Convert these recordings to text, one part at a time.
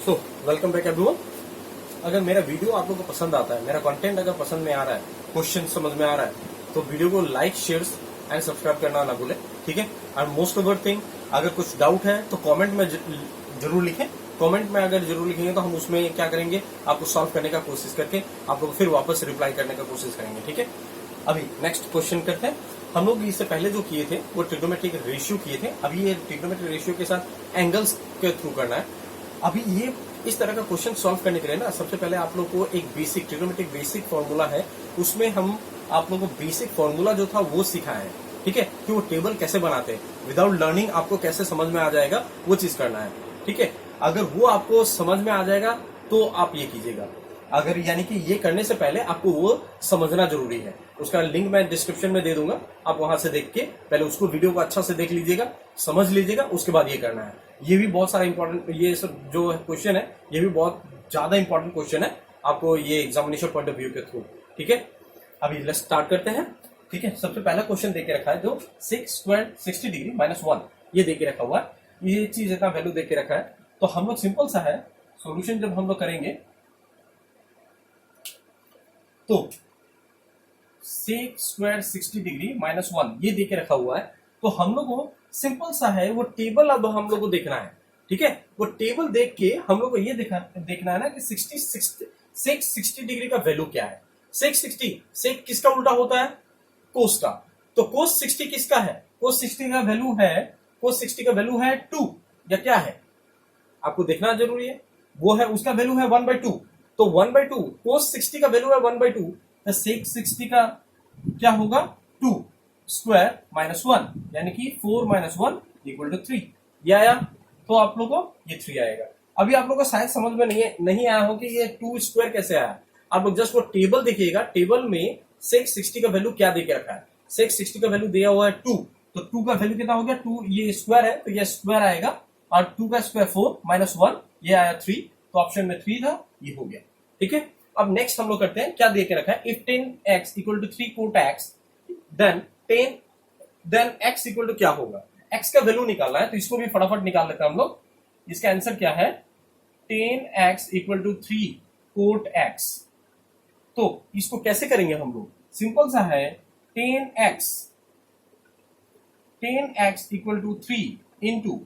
So welcome back everyone. अगर मेरा video आप लोगों को पसंद आता है, मेरा कंटेंट अगर पसंद में आ रहा है, क्वेश्चन समझ में आ रहा है, तो वीडियो को लाइक, शेयर एंड सब्सक्राइब करना ना भूलें, ठीक है। और मोस्ट ओवर थिंग, अगर कुछ डाउट है तो कमेंट में जरूर लिखें। कमेंट में अगर जरूर लिखेंगे तो हम उसमें क्या करेंगे, आपको सॉल्व करने का कोशिश करके आप लोग फिर वापस रिप्लाई करने का कोशिश करेंगे, ठीक है। अभी नेक्स्ट क्वेश्चन करते हैं। हम लोग इससे पहले जो किए थे वो ट्रिग्नोमेट्रिक रेशियो किए थे। अभी ये ट्रिग्नोमेट्रिक रेशियो के साथ एंगल्स के थ्रू करना है। अभी ये इस तरह का क्वेश्चन सॉल्व करने के लिए ना, सबसे पहले आप लोग को एक बेसिक ट्रिग्नोमेट्रिक बेसिक फॉर्मूला है, उसमें हम आप लोगों को बेसिक फॉर्मूला जो था वो सिखाए हैं, ठीक है, कि वो टेबल कैसे बनाते हैं। विदाउट लर्निंग आपको कैसे समझ में आ जाएगा वो चीज करना है, ठीक है। अगर वो आपको समझ में आ जाएगा तो आप ये कीजिएगा। अगर यानी कि ये करने से पहले आपको वो समझना जरूरी है। उसका लिंक मैं डिस्क्रिप्शन में दे दूंगा, आप वहां से देख के पहले उसको वीडियो को अच्छा से देख लीजिएगा, समझ लीजिएगा, उसके बाद ये करना है। ये भी बहुत सारा इंपॉर्टेंट, ये सब जो क्वेश्चन है ये भी बहुत ज्यादा इंपॉर्टेंट क्वेश्चन है आपको ये एग्जामिनेशन पॉइंट ऑफ व्यू के थ्रू, ठीक है। अभी लेट्स स्टार्ट करते हैं, ठीक है। सबसे पहला क्वेश्चन देके रखा है जो 6 स्क्वायर 60 डिग्री -1 ये देके रखा हुआ है। ये चीज इतना वैल्यू देके रखा है, तो हम लोग सिंपल सा है सोल्यूशन जब हम लोग करेंगे तो 6 स्क्वायर 60 डिग्री -1 ये देके रखा हुआ है। तो हम लोग को सिंपल सा है वो टेबल अब हम लोग को देखना है, ठीक है। वो टेबल देख के हम लोग को ये देखना है ना कि 60 डिग्री का वैल्यू क्या है। 6 किसका उल्टा होता है? कोस का। तो कोस 60 किसका है? कोस 60 का वैल्यू है, कोस 60 का वैल्यू है 2 या क्या है, आपको देखना जरूरी है। वो है, उसका वैल्यू है 1/2। तो 1/2 कोस 60 का वैल्यू है 1/2, तो 660 का क्या होगा 2 स्क्वायर -1 यानी कि 4 - 1 = 3। ये आया, तो आप लोगों को ये 3 आएगा। अभी आप लोगों को शायद समझ में नहीं आया हो कि ये 2 स्क्वायर कैसे आया। आप लोग जस्ट वो टेबल देखिएगा, टेबल में 660 का वैल्यू क्या देके रखा है। 660 का वैल्यू दिया हुआ है 2, तो 2 का वैल्यू कितना हो गया 2, ये स्क्वायर है तो ये स्क्वायर आएगा, और 2 का स्क्वायर 4 -1 ये आया 3, तो ऑप्शन में 3 था, ये हो गया, ठीक है। अब नेक्स्ट हम लोग करते हैं, क्या दे के रखा है, if 10x = 3 cot x then x = क्या होगा। x का वैल्यू निकालना है, तो इसको भी फटाफट निकाल लेते हैं हम लोग। इसका आंसर क्या है, 10x = 3 cot x। तो इसको कैसे करेंगे हम लोग, सिंपल सा है 10x = 3 इंटू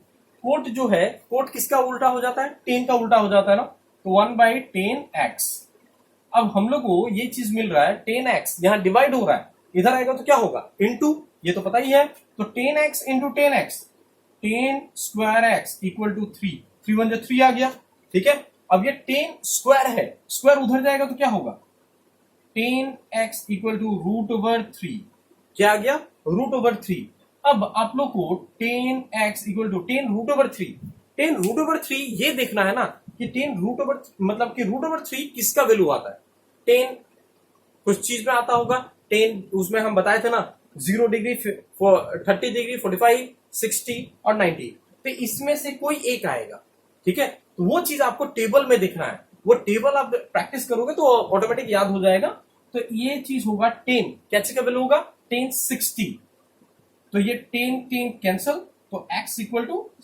कोट जो है, कोट किसका उल्टा हो जाता है, 10 का उल्टा हो जाता है ना, तो 1/10x। अब हम लोग को ये चीज मिल रहा है 10x, यहां डिवाइड हो रहा है, इधर आएगा तो क्या होगा इंटू, ये तो पता ही है, तो 10x × 10x 10 स्क्वायर x = 3, 3 1 3 आ गया, ठीक है। अब ये 10 स्क्वायर है, स्क्वायर उधर जाएगा तो क्या होगा 10x = √3, क्या आ गया √3। अब आप लोग को 10x = 10 √3, 10 √3 ये देखना है ना कि 10 मतलब कि √3 किसका वैल्यू आता है। 10 कुछ चीज में आता होगा, 10 उसमें हम बताए थे ना 0 डिग्री 30 डिग्री 45 60 और 90, तो इसमें से कोई एक आएगा, ठीक है। तो वो चीज आपको टेबल में देखना है, वो टेबल आप प्रैक्टिस करोगे तो ऑटोमेटिक याद हो जाएगा। तो ये चीज होगा 10, कैसे का वैल्यू होगा 10 60, तो ये 10 कैंसल, तो x =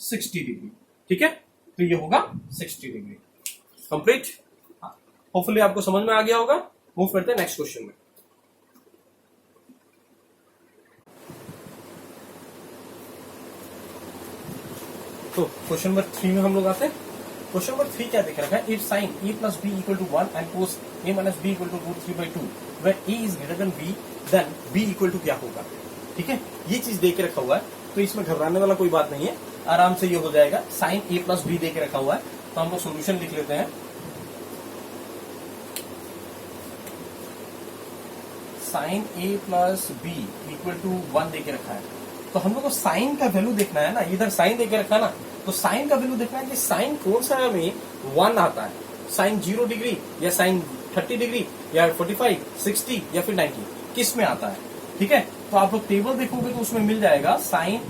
60 डिग्री, ठीक है। तो ये होगा 60 डिग्री। कंप्लीट, होपफुली आपको समझ में आ गया होगा। मूव करते हैं नेक्स्ट क्वेश्चन में। तो क्वेश्चन नंबर 3 में हम लोग आते हैं। क्वेश्चन नंबर 3 क्या देख रखा है, if sine a + b = 1 and cos a - b = √3/2 where a is greater than b, then b = क्या होगा, ठीक है। ये चीज दे के रखा हुआ है, तो इसमें घबराने वाला कोई बात नहीं है, आराम से ये हो जाएगा। साइन a + b दे के रखा हुआ है, तो हम लोग सोल्यूशन लिख लेते हैं। साइन a + b = 1 दे के रखा है, तो हम लोग को साइन का वैल्यू देखना है ना, इधर साइन दे के रखा है ना, तो साइन का वैल्यू देखना है कि साइन कौन सा में 1 आता है, साइन 0 डिग्री या साइन 30 डिग्री या 45 60 या फिर 90, किस में आता है, ठीक है। तो आप लोग टेबल देखोगे तो उसमें मिल जाएगा साइन,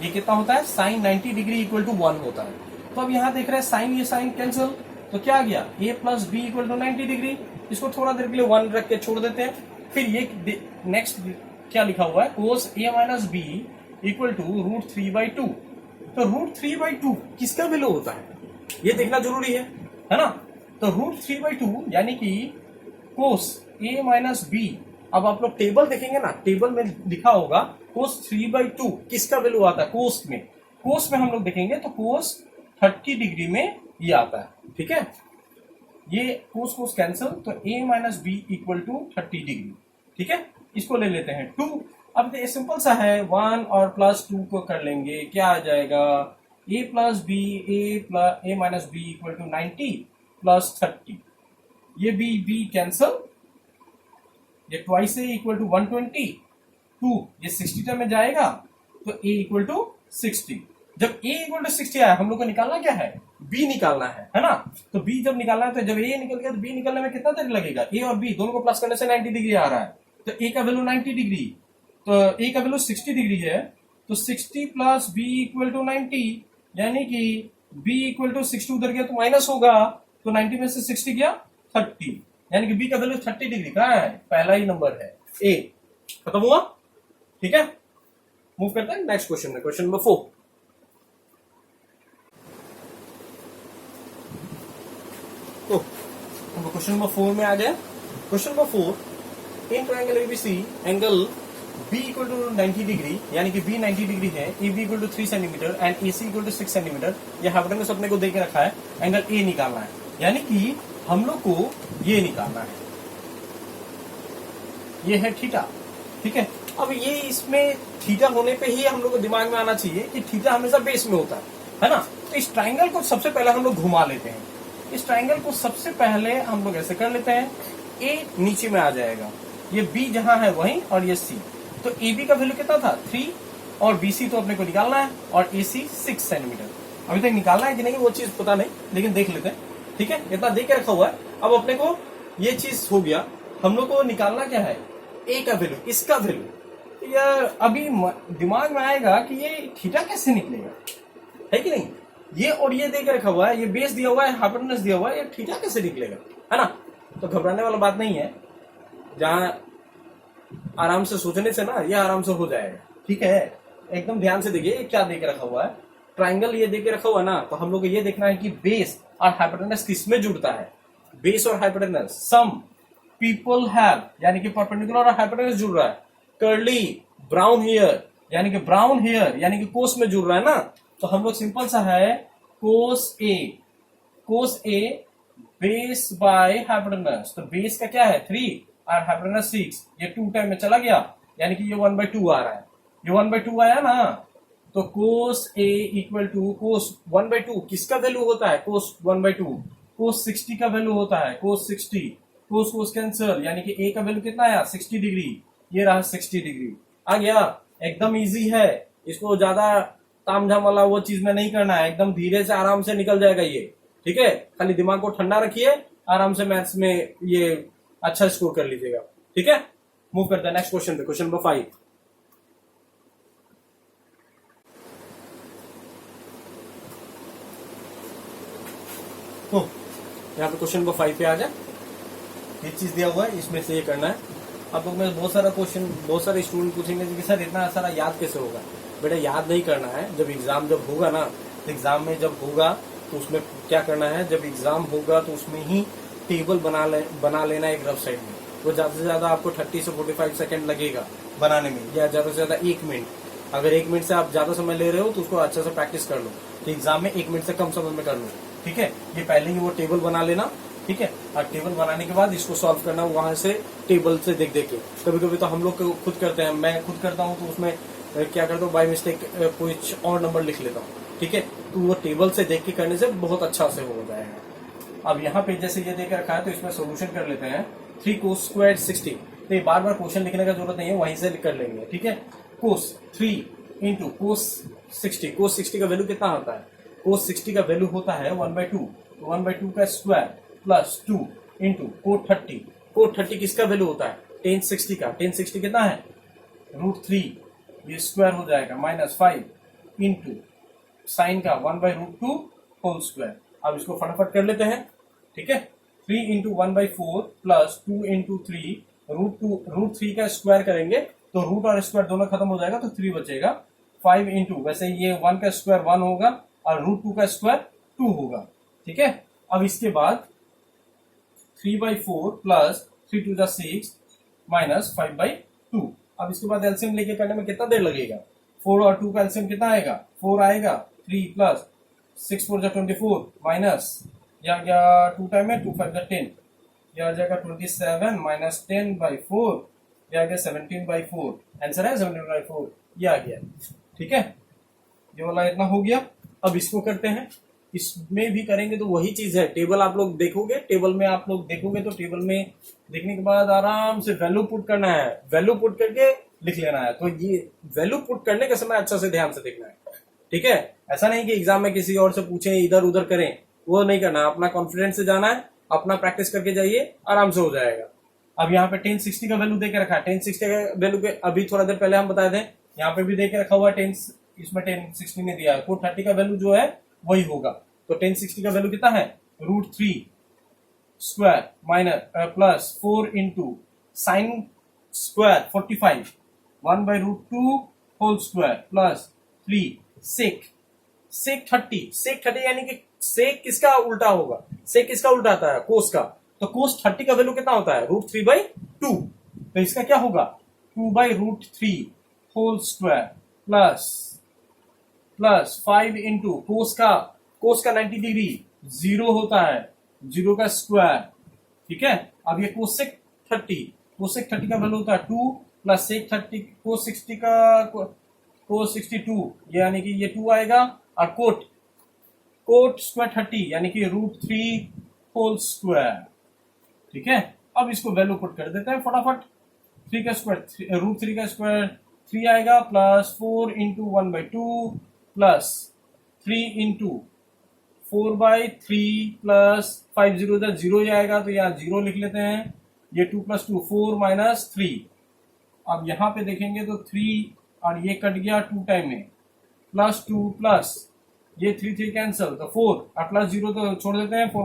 ये कितना होता है, साइन 90 डिग्री = 1 होता है। तो अब यहाँ देख रहे हैं साइन, ये साइन कैंसिल, तो क्या आ गया a + b = 90 डिग्री। इसको थोड़ा देर के लिए 1 रख के छोड़ देते हैं। फिर ये नेक्स्ट क्या लिखा हुआ है, कोस a - b = √3/2। तो √3/2 किसका वैल्यू होता है, ये देखना जरूरी है ना। तो √3/2 यानी कि कोस a माइनस बी। अब आप लोग टेबल देखेंगे ना, टेबल में लिखा होगा कोस 3/2 किसका वैल्यू आता है कोस में। कोस में हम लोग देखेंगे तो कोस 30 डिग्री में ये आता है, ठीक है। ये कोस कोस कैंसिल, तो a minus B equal to 30 degree, ठीक है। इसको ले लेते हैं 2। अब ये सिंपल सा है, 1 और +2 को कर लेंगे, क्या आ जाएगा a plus B, a minus B equal to 90 plus 30। ये b कैंसिल, ये ट्वाइस a इक्वल टू 120, 2 ये 60 टर्म में जाएगा तो a इक्वल टू 60। जब a इक्वल टू 60 आया, हम लोग को निकालना क्या है, b निकालना है ना। तो b जब निकालना है तो जब a निकल गया तो b निकलने में कितना देर लगेगा, a और b दोनों को प्लस करने से 90 डिग्री आ रहा है, तो a का वैल्यू 90 डिग्री, तो a का वैल्यू 60 डिग्री है, तो 60 प्लस b इक्वल टू 90, यानी कि b इक्वल टू 60 उधर गया तो माइनस होगा, तो 90 में से 60 गया 30, यानी कि b का वैल्यू 30 डिग्री का है, पहला ही नंबर है a। खत्म हुआ, ठीक है। मूव करते हैं नेक्स्ट क्वेश्चन में, क्वेश्चन नंबर 4। तो हम क्वेश्चन नंबर 4 में आ गए। Question number 4, in triangle ABC angle b equal to 90 degree, यानी कि b 90 डिग्री है, AB equal to 3 centimetre and AC equal to 6 centimetre. ये हाइपोटेनस अपने को दे के रखा है, एंगल A निकालना है, यानी कि हम लोग को ये निकालना है, ये है थीटा, ठीक है। अब ये इसमें थीटा होने पे ही हम लोग को दिमाग में आना चाहिए कि थीटा हमेशा बेस में होता है ना। तो इस ट्रायंगल को सबसे पहले हम लोग घुमा लेते हैं, इस ट्रायंगल को सबसे पहले हम लोग ऐसे कर लेते हैं, A नीचे में आ जाएगा, ये B जहां है वहीं, और ये C। तो AB का वैल्यू कितना था 3, और BC तो अपने को निकालना है, और AC 6 सेंटीमीटर। अभी तक निकालना है कि नहीं वो चीज पता नहीं, लेकिन देख लेते हैं, ठीक है। इतना दे के रखा हुआ है। अब अपने को ये चीज हो गया, हम लोग को निकालना क्या है, A का वैल्यू, इसका वैल्यू। यार अभी दिमाग में आएगा कि ये थीटा कैसे निकलेगा, है कि नहीं। ये और ये दे के रखा हुआ है, ये बेस दिया हुआ है, हाइपोटेनस दिया हुआ है, ये थीटा कैसे निकलेगा, है ना। तो घबराने वाला बात नहीं है, जहां आराम से सोचने से ना ये आराम से हो जाएगा, ठीक है। एकदम ध्यान से देखिए क्या दे के रखा हुआ है, ट्राइंगल ये दे के रखा हुआ है ना, तो हम लोग को ये देखना है कि बेस और हाइपोटेनस किसमें जुड़ता है। बेस और हाइपोटेनस सम पीपल हैव, यानी कि परपेंडिकुलर और हाइपोटेनस जुड़ रहा है। कर्ली ब्राउन हेयर, यानी कि ब्राउन हेयर यानी कि कोस में जुड़ रहा है ना, तो हम लोग सिंपल सा है कोस ए बेस बाय हाइपोटेनस। तो बेस का क्या है 3 और हाइपोटेनस 6, ये 2 टाइम में चला गया, यानी कि ये 1/2 आ रहा है, ये 1/2 आया ना। तो कोस ए इक्वल टू कोस 1/2 किसका वैल्यू होता है, कोस 1/2, कोस 60 का वैल्यू होता है, कोस 60, कोस कोस कैंसिल, यानी कि ए का वैल्यू कितना आया 60 डिग्री, ये रहा 60 डिग्री आ गया। एकदम इजी है, इसको ज्यादा तामझाम वाला वो चीज में नहीं करना है, एकदम धीरे से आराम से निकल जाएगा ये, ठीक है। खाली दिमाग को ठंडा रखिए, आराम से मैथ्स में ये अच्छा स्कोर कर लीजिएगा, ठीक है। मूव करते हैं नेक्स्ट क्वेश्चन पे, क्वेश्चन नंबर 5। तो यहाँ पे क्वेश्चन नंबर 5 पे आ जाए, ये चीज दिया हुआ है, इसमें से ये करना है। आप लोग में बहुत सारा क्वेश्चन, बहुत सारे स्टूडेंट पूछेंगे कि सर इतना सारा याद कैसे होगा। बेटा याद नहीं करना है, जब एग्जाम जब होगा ना, एग्जाम में जब होगा तो उसमें क्या करना है, जब एग्जाम होगा तो उसमें ही टेबल बना लेना एक रफ साइड में। वो ज्यादा से ज्यादा आपको 30 से 45 सेकंड लगेगा बनाने में, या ज्यादा से ज्यादा 1 मिनट। अगर 1 मिनट से आप ज्यादा समय ले रहे हो तो उसको अच्छे से प्रैक्टिस कर लो, तो एग्जाम में 1 मिनट से कम समय में कर लो, ठीक है। ये पहले ही वो टेबल बना लेना, ठीक है। और टेबल बनाने के बाद इसको सॉल्व करना वहां से टेबल से देख देख के। कभी कभी तो हम लोग खुद करते हैं, मैं खुद करता हूँ, तो उसमें क्या करता हूँ बाय मिस्टेक कुछ और नंबर लिख लेता हूँ, ठीक है। तो वो टेबल से देख के करने से बहुत अच्छा से हो जाएगा। अब यहाँ पे जैसे ये देकर रखा है तो इसमें सोल्यूशन कर लेते हैं। 3 cos squared 60, तो ये बार बार क्वेश्चन लिखने का जरूरत नहीं है, वहीं से कर लेंगे, ठीक है। cos 3 इंटू cos 60, cos 60 का वैल्यू कितना होता है, cos 60 का वैल्यू होता है 1/2, तो 1/2 का square plus 2 into cot 30, cot 30 किसका वैल्यू होता है tan 60 का, tan 60 कितना है √3, ये स्क्वायर हो जाएगा -5 इंटू साइन का 1/√2 होल स्क्वायर। अब इसको फटाफट कर लेते हैं, ठीक है। 3 इंटू 1/4 प्लस 2 इंटू 3 √3 का स्क्वायर करेंगे तो रूट और स्क्वायर दोनों खत्म हो जाएगा, तो 3 बचेगा। 5 इंटू, वैसे ये 1 का स्क्वायर 1 होगा और √2 का स्क्वायर 2 होगा, ठीक है। अब इसके बाद 3/4 प्लस 3 टू द 6 माइनस 5/2। अब इसके बाद एलसीएम लेके करने में कितना देर लगेगा? 4 और 2 का एलसीएम कितना आएगा? 4 आएगा। 3 प्लस 6 4 24 माइनस या गया 2 टाइम है 2 5 10, यह आ जाएगा 27 माइनस 10/4, यह आ गया 17/4। आंसर है 17/4, ये आ गया। ठीक है, ये वाला इतना हो गया। अब इसको करते हैं, इसमें भी करेंगे तो वही चीज है। टेबल आप लोग देखोगे, टेबल में आप लोग देखोगे तो टेबल में देखने के बाद आराम से वैल्यू पुट करना है, वैल्यू पुट करके लिख लेना है। तो ये वैल्यू पुट करने के समय अच्छा से ध्यान से देखना है। ठीक है, ऐसा नहीं कि एग्जाम में किसी और से पूछें, इधर उधर करें, वो नहीं करना। अपना कॉन्फिडेंस से जाना है, अपना प्रैक्टिस करके जाइए, आराम से हो जाएगा। अब यहाँ पे 1060 का वैल्यू देके रखा है। 1060 का वैल्यू पे अभी थोड़ा देर पहले हम बताए थे, यहाँ पे भी देके रखा हुआ है 10, इसमें 1060 ने दिया है। 430 का वैल्यू जो है वही होगा। तो 1060 का वैल्यू कितना है? √3 square minus plus 4 into sine square 45 1/√2 whole square plus 3 sec 30 यानी कि सेक किसका उल्टा होगा? सेक किसका उल्टा आता है? कोस का। तो कोस 30 का वैल्यू कितना होता है? √3/2। तो इसका क्या होगा? 2/√3 whole square plus 5 into cos का 90 डिग्री 0 होता है, 0 का स्क्वायर। ठीक है, अब ये कोसेक 30 का वैल्यू होता है 2 प्लस सेक 30 कोस 62 यानी कि ये 2 आएगा, और कोट स्क्वायर 30 यानी कि √3 होल स्क्वायर। ठीक है, अब इसको वैल्यू पुट कर देते हैं फटाफट। 3 का स्क्वायर √3 का स्क्वायर 3 आएगा, plus 4 into 1/2 plus 3 into 4/3 plus 5 0 इधर 0 ही आएगा, तो यहाँ 0 लिख लेते हैं। ये 2 प्लस 2 4 माइनस 3। अब यहाँ पे देखेंगे तो 3 और ये कट गया 2 टाइम में, प्लस 2 प्लस ये 3 कैंसिल, तो 4 और प्लस 0 तो छोड़ देते हैं। 4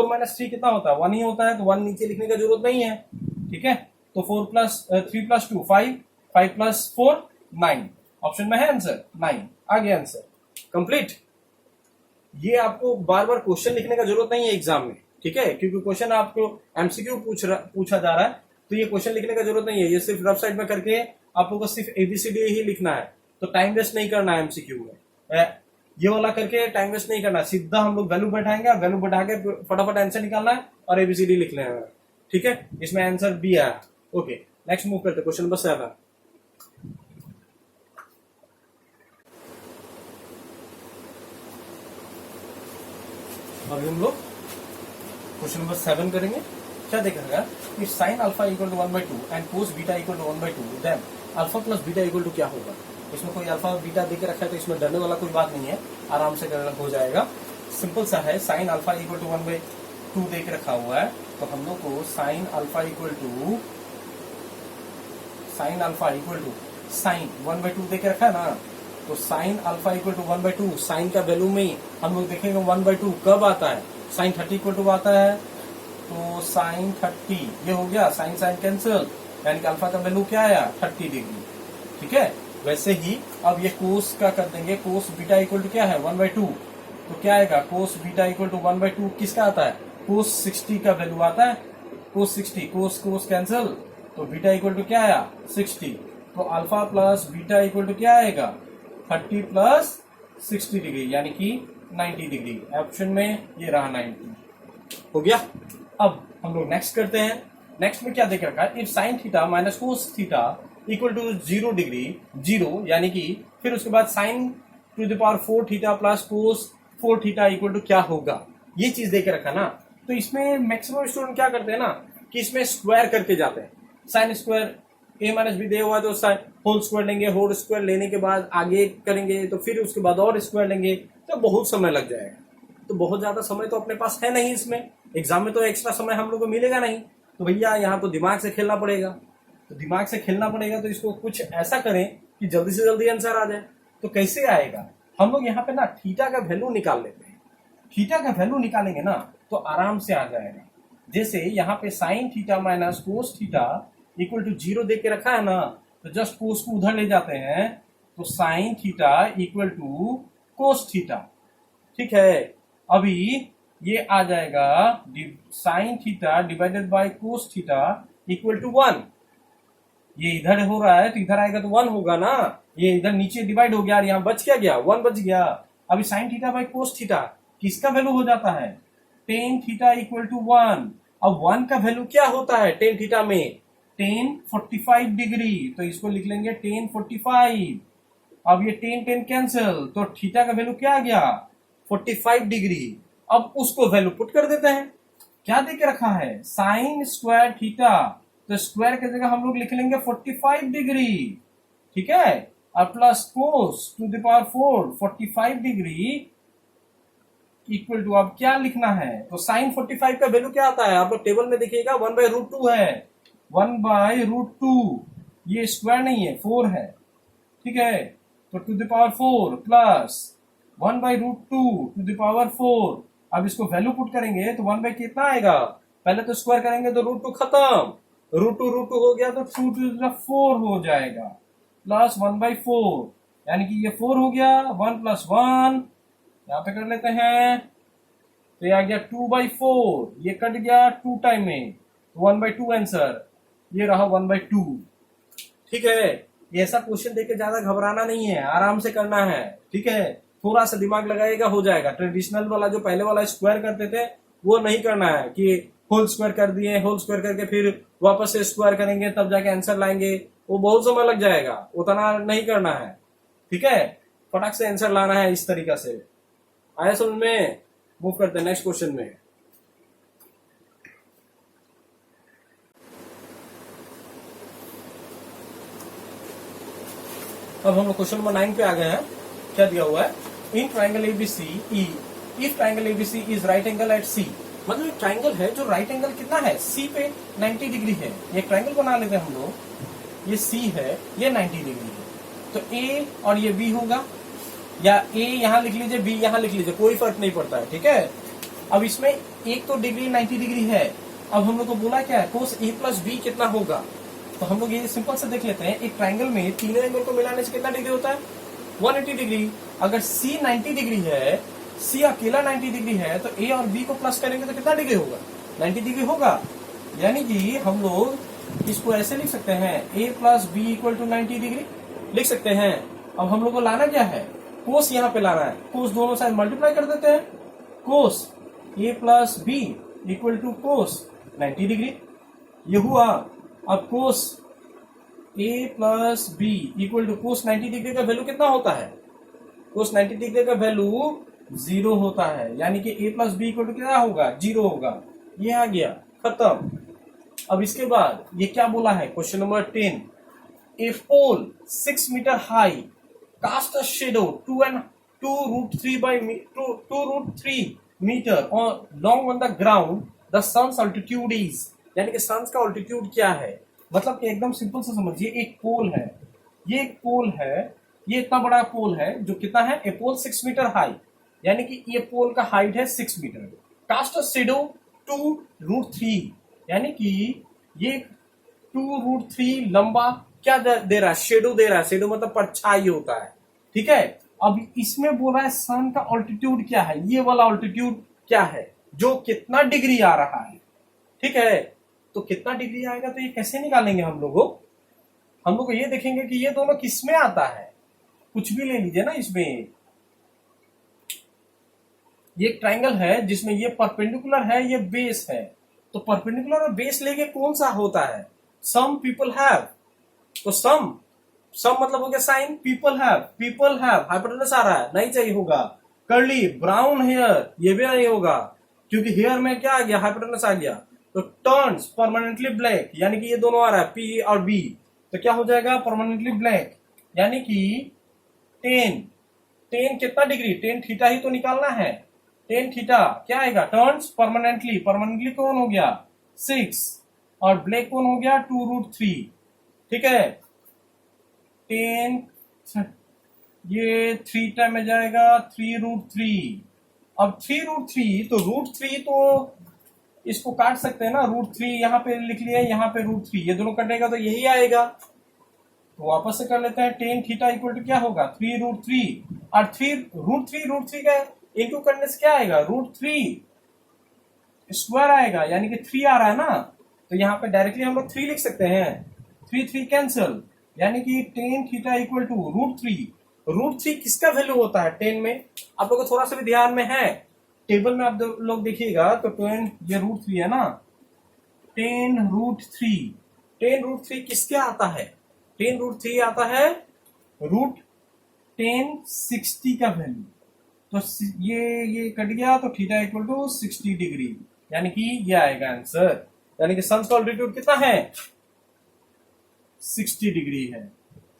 माइनस 3 कितना होता है? 1 ही होता है, तो 1 नीचे लिखने का जरूरत नहीं है। ठीक है, तो 3 प्लस 2 5 प्लस 4 9। ऑप्शन में है आंसर 9। आ गया आंसर कंप्लीट। ये आपको बार बार क्वेश्चन लिखने का जरूरत नहीं है एग्जाम में। ठीक है, क्योंकि क्वेश्चन आपको एमसीक्यू पूछा जा रहा है, तो ये क्वेश्चन लिखने का जरूरत नहीं है। ये सिर्फ रफ साइड में करके आप लोगों को सिर्फ एबीसीडी ही लिखना है, तो टाइम वेस्ट नहीं करना है एमसीक्यू में। ये वाला करके टाइम वेस्ट नहीं करना, सीधा हम लोग वैल्यू बैठाएंगे, वैल्यू बैठा के फटाफट आंसर निकालना है और एबीसीडी लिख लेना है। ठीक है, इसमें आंसर बी आया। ओके, नेक्स्ट मूव करते क्वेश्चन नंबर 7। अभी हम लोग क्वेश्चन नंबर 7 करेंगे। क्या देखा कि sine alpha equal to 1/2 and cos beta equal to 1/2, then alpha plus beta equal to क्या होगा? इसमें कोई अल्फा बीटा देके रखा है, तो इसमें डरने वाला कोई बात नहीं है, आराम से करना हो जाएगा। सिंपल सा है, साइन अल्फा इक्वल टू 1/2 देके रखा हुआ है, तो हम लोग को sine alpha equal to sine 1/2 देके रखा है ना, तो sine alpha equal to 1/2, sine का वैल्यू में हम लोग देखेंगे 1/2 कब आता है? साइन 30 इक्वल टू आता है, तो साइन 30 ये हो गया, साइन कैंसिल, यानी कि अल्फा का वैल्यू क्या आया? 30 डिग्री। ठीक है, वैसे ही अब ये कोस का कर देंगे। कोस बीटा इक्वल टू क्या है? 1/2, तो क्या आएगा? कोस बीटा इक्वल टू 1/2 किसका आता है? कोस 60 का वैल्यू आता है। कोस 60 कोस कैंसिल, तो बीटा इक्वल टू क्या आया? 60। तो alpha plus beta equal to क्या आएगा? 30 प्लस 60 डिग्री यानी कि 90 डिग्री। ऑप्शन में ये रहा 90। हो गया। अब हम लोग नेक्स्ट करते हैं। नेक्स्ट में क्या देख रखा है? If sine theta minus cos theta equal to 0 degree 0, यानी कि फिर उसके बाद sine to the power 4 theta plus cos 4 theta equal to क्या होगा? ये चीज देके रखा ना, तो इसमें मैक्सिमम स्टूडेंट क्या करते हैं ना कि इसमें स्क्वायर करके जाते हैं। साइन स्क्वायर ए माइनस बी दिया हुआ है, तो साइन होल स्क्वायर लेंगे, होल स्क्वायर लेने के बाद आगे करेंगे, तो फिर उसके बाद और स्क्वायर लेंगे, तो बहुत समय लग जाएगा। तो बहुत ज्यादा समय तो अपने पास है नहीं, इसमें एग्जाम में तो एक्स्ट्रा समय हम लोग को मिलेगा नहीं, तो भैया यहाँ तो दिमाग से खेलना पड़ेगा। तो दिमाग से खेलना पड़ेगा, तो इसको कुछ ऐसा करें कि जल्दी से जल्दी आंसर आ जाए। तो कैसे आएगा? हम लोग यहाँ पे ना थीटा का वैल्यू निकाल लेते हैं। थीटा का वैल्यू निकालेंगे ना तो आराम से आ जाएगा। जैसे यहाँ पे sine theta minus cos theta equal to 0 दे के रखा है ना, तो जस्ट कोस को उधर ले जाते हैं, तो sine theta equal to cos theta. ठीक है, अभी ये आ जाएगा sine theta divided by cos theta equal to 1। ये इधर हो रहा है तो इधर आएगा तो 1 होगा ना, ये इधर नीचे डिवाइड हो गया और यहाँ बच क्या गया, 1 बच गया। अभी sine theta by cos theta किसका वैल्यू हो जाता है, टेन थीटा इक्वल टू 1। अब 1 का वैल्यू क्या होता है टेन थीटा में, टेन 45 डिग्री, तो इसको लिख लेंगे टेन 45। अब ये टेन टेन कैंसिल, तो थीटा का वैल्यू क्या आ गया 45 डिग्री। अब उसको वैल्यू पुट कर देते हैं, क्या देके रखा है साइन स्क्वायर थीटा, तो स्क्वायर की जगह हम लोग लिख लेंगे 45 डिग्री, ठीक है, और plus cos to the power 4 45 degree equal to, अब क्या लिखना है, तो साइन 45 का वैल्यू क्या आता है आप लोग टेबल में देखिएगा 1/√2 है, 1/√2, ये स्क्वायर नहीं है 4 है, ठीक है, तो to the power 4 plus 1/√2 to the power 4। अब इसको वैल्यू पुट करेंगे तो 1 बाई कितना आएगा, पहले तो स्क्वायर करेंगे तो √2 खत्म, √2 हो गया तो 2 टू द 4 हो जाएगा, प्लस 1/4, यानी कि ये 4 हो गया, 1 प्लस 1 यहाँ पे कर लेते हैं, तो ये आ गया 2/4, ये कट गया 2 टाइम में, 1/2 आंसर, ये रहा 1/2। ठीक है, ये ऐसा क्वेश्चन देके ज्यादा घबराना नहीं है, आराम से करना है, ठीक है, थोड़ा सा दिमाग लगाएगा हो जाएगा। ट्रेडिशनल वाला जो पहले वाला स्क्वायर करते थे वो नहीं करना है कि होल स्क्वायर कर दिए, होल स्क्वायर करके फिर वापस से स्क्वायर करेंगे तब जाके आंसर लाएंगे, वो बहुत समय लग जाएगा, उतना नहीं करना है, ठीक है, फटाक से आंसर लाना है इस तरीका से। आया समझ में, मूव करते हैं नेक्स्ट क्वेश्चन में। अब हम लोग क्वेश्चन नंबर 9 पे आ गए हैं। क्या दिया हुआ है, इन ट्राइंगल एबीसी ई, if triangle ABC is right angle at C, मतलब एक ट्राइंगल है जो राइट एंगल कितना है सी पे 90 डिग्री है, ये ट्राइंगल बना लेते हैं हम लोग, ये सी है, ये 90 डिग्री है, तो ए और ये बी होगा, या ए यहां लिख लीजिए बी यहां लिख लीजिए, कोई फर्क नहीं पड़ता है, ठीक है। अब इसमें एक तो डिग्री 90 डिग्री है, अब हम लोग को बोला क्या है कोस ए प्लस बी कितना होगा, तो हम लोग ये सिंपल से देख लेते हैं, एक ट्राइंगल में तीनों एंगल को मिलाने से कितना डिग्री होता है 180 डिग्री। अगर सी 90 डिग्री है, सी अकेला 90 डिग्री है, तो ए और बी को प्लस करेंगे तो कितना डिग्री होगा 90 डिग्री होगा, यानी कि हम लोग इसको ऐसे लिख सकते हैं A plus B equal to 90 degree लिख सकते हैं। अब हम लोग को लाना क्या है, कोस यहाँ पे लाना है, कोस दोनों साइड मल्टीप्लाई कर देते हैं, cos A plus B equal to cos 90 degree, ये हुआ। अब cos A plus B equal to cos 90 degree का वैल्यू कितना होता है, कोस 90 डिग्री का वैल्यू 0 होता है, यानी कि ए प्लस बी इक्वल टू क्या होगा 0 होगा, ये आ गया खत्म। अब इसके बाद ये क्या बोला है question number 10, a pole 6 metre high cast a shadow 2√3 metre long on the ground, the sun's altitude is, यानी कि सन्स का अल्टीट्यूड क्या है, मतलब कि एकदम सिंपल से समझिए, एक पोल है, ये एक पोल है, ये इतना बड़ा पोल है जो कितना है, ए पोल 6 मीटर हाई, यानी कि ये पोल का हाइट है 6 मीटर, कास्ट अ शेडो 2√3, यानी कि ये 2√3 लंबा क्या दे रहा है, शेडो दे रहा है, शेडो मतलब परछाई होता है, ठीक है। अब इसमें बोल रहा है सन का ऑल्टीट्यूड क्या है, ये वाला ऑल्टीट्यूड क्या है जो कितना डिग्री आ रहा है, ठीक है, तो कितना डिग्री आएगा, तो ये कैसे निकालेंगे हम लोग को ये देखेंगे कि ये दोनों किसमें आता है, कुछ भी ले लीजिए ना, इसमें ये एक ट्राइंगल है जिसमें ये परपेंडिकुलर है, ये बेस है, तो परपेंडिकुलर और बेस लेके कौन सा होता है, सम पीपल हैव, तो सम मतलब हो गया साइन, पीपल हैव हाइपोटेनस आ रहा है, नहीं चाहिए होगा, कर्ली ब्राउन हेयर, ये भी नहीं होगा क्योंकि हेयर में क्या आ गया हाइपोटेनस आ गया, तो टर्न्स परमानेंटली ब्लैक, यानी कि ये दोनों आ रहा है पी और बी, तो क्या हो जाएगा परमानेंटली ब्लैक, यानी कि 10 कितना डिग्री, 10 थीटा ही तो निकालना है, 10 थीटा क्या आएगा, टर्न्स परमानेंटली कौन हो गया 6 और ब्लैक कौन हो गया 2√3, ठीक है, 10 ये 3 टाइम में जाएगा 3√3, अब 3√3 तो √3 तो इसको काट सकते हैं ना, √3 यहाँ पे लिख लिया, यहाँ पे √3, ये दोनों कटेगा तो यही आएगा, तो वापस से कर लेते हैं, 10 थीटा इक्वल टू क्या होगा 3√3, और √3 का इंटू करने से क्या आएगा √3, स्क्वायर आएगा, यानी कि 3 आ रहा है ना, तो यहाँ पे डायरेक्टली हम लोग 3 लिख सकते हैं। 3 3 कैंसल, यानी कि टेन थीटा इक्वल टू √3। √3 किसका वैल्यू होता है 10 में? आप लोगों को थोड़ा सा भी ध्यान में है, टेबल में आप लोग देखिएगा तो 10 ये √3 है ना, 10√3। 10√3 किसके आता है? 10√3 आता है √1060 का वैल्यू। तो ये कट गया तो थीटा इक्वल टू 60 डिग्री, यानी कि ये आएगा आंसर। यानी कि सन का ऑल्टीट्यूड कितना है? 60 डिग्री है।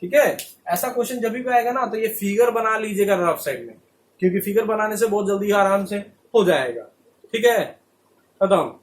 ठीक है, ऐसा क्वेश्चन जब भी आएगा ना तो ये फिगर बना लीजिएगा रफ साइड में, क्योंकि फिगर बनाने से बहुत जल्दी आराम से हो जाएगा। ठीक है, खत्म।